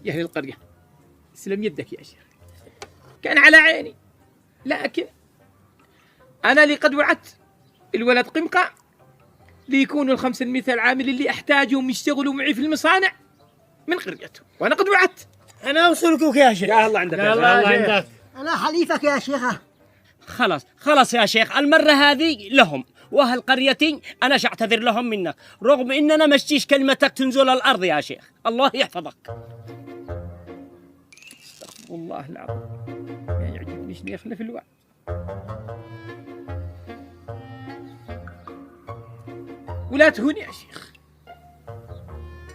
يا أهل القرية، اسلم يدك يا شيخ، كان على عيني، لكن أنا اللي قد وعدت الولد قمقة ليكونوا 500 العامل اللي أحتاجهم يشتغلوا معي في المصانع من قريته، وأنا قد وعدت. أنا أوصلكوك يا شيخ. يا الله عندك، يا الله عندك. أنا حليفك يا شيخة. خلاص يا شيخ، المرة هذه لهم، وأهل قريتي أنا أعتذر لهم منك، رغم إننا مشتيش كلمتك تنزل الأرض يا شيخ، الله يحفظك. استغفر الله العظيم، ما يعجبنيش اللي يخلف الوعد. ولا تهون يا شيخ،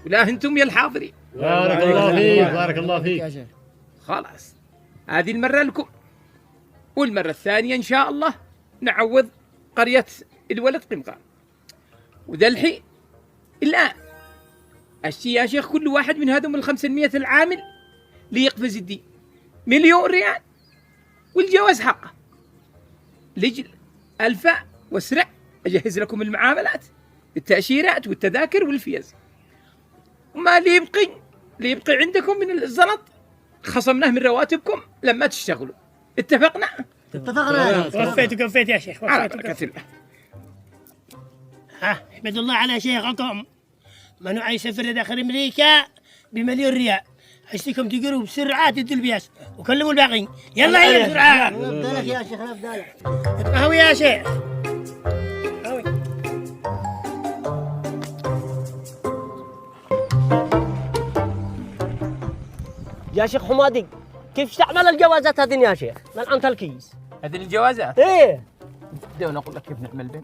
ولا أنتم يا الحاضرين. بارك الله فيك، بارك الله فيك يا شيخ. خلاص، هذه المرة لكم، والمرة الثانية إن شاء الله نعوض قرية الولد قمقام. وذا الحين الآن أشتي يا شيخ كل واحد من هذم 500 العامل ليقفز الدين 1,000,000 ريال، والجواز حقه لجل ألفا واسرع. أجهز لكم المعاملات، التأشيرات والتذاكر والفيز، وما اللي يبقي عندكم من الزلط خصمناه من رواتبكم لما تشتغلوا. اتفقنا؟ وفيت يا شيخ، على بركة الله. احمد الله على شيخكم، منو يسافر داخل أمريكا ب1,000,000 ريال. عشتكم تقروا بسرعة تدوا البياس وكلموا الباقي. يلا يا بسرعة. بدالك يا شيخ، أنا بدالك. اتقهوي يا شيخ. يا شيخ حمادي، كيف تعمل الجوازات هذه يا شيخ؟ من أنت الكيس؟ هذه الجوازات؟ إيه. دعونا أقول لك كيف نعمل بين.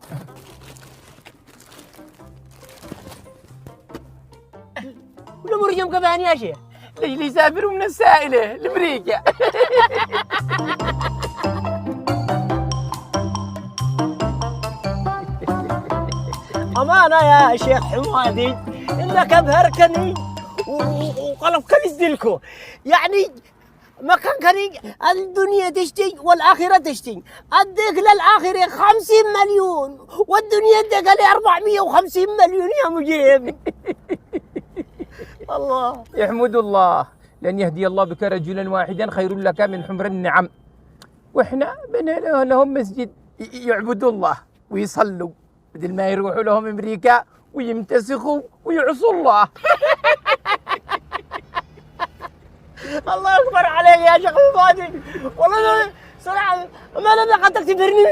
ولا مريم كمان يا شيخ؟ اللي يسافروا من السائلة لأمريكا. أمانة يا شيخ حمادي، إنك أبهرتني وقلب كنز دلكو، يعني ما كان كريج الدنيا تشتي والآخرة تشتي. أديك للآخرة 50 مليون والدنيا أديك لي 450 مليون يا مجيب. الله يحمد الله، لأن يهدي الله بك رجلا واحدا خير لك من حمر النعم. وإحنا بنينا لهم مسجد يعبدوا الله ويصلوا بدل ما يروحوا لهم أمريكا ويمتسخوا ويعصوا الله. الله أكبر عليك يا شيخ حمادي، والله صراحة ما لم تختبرني.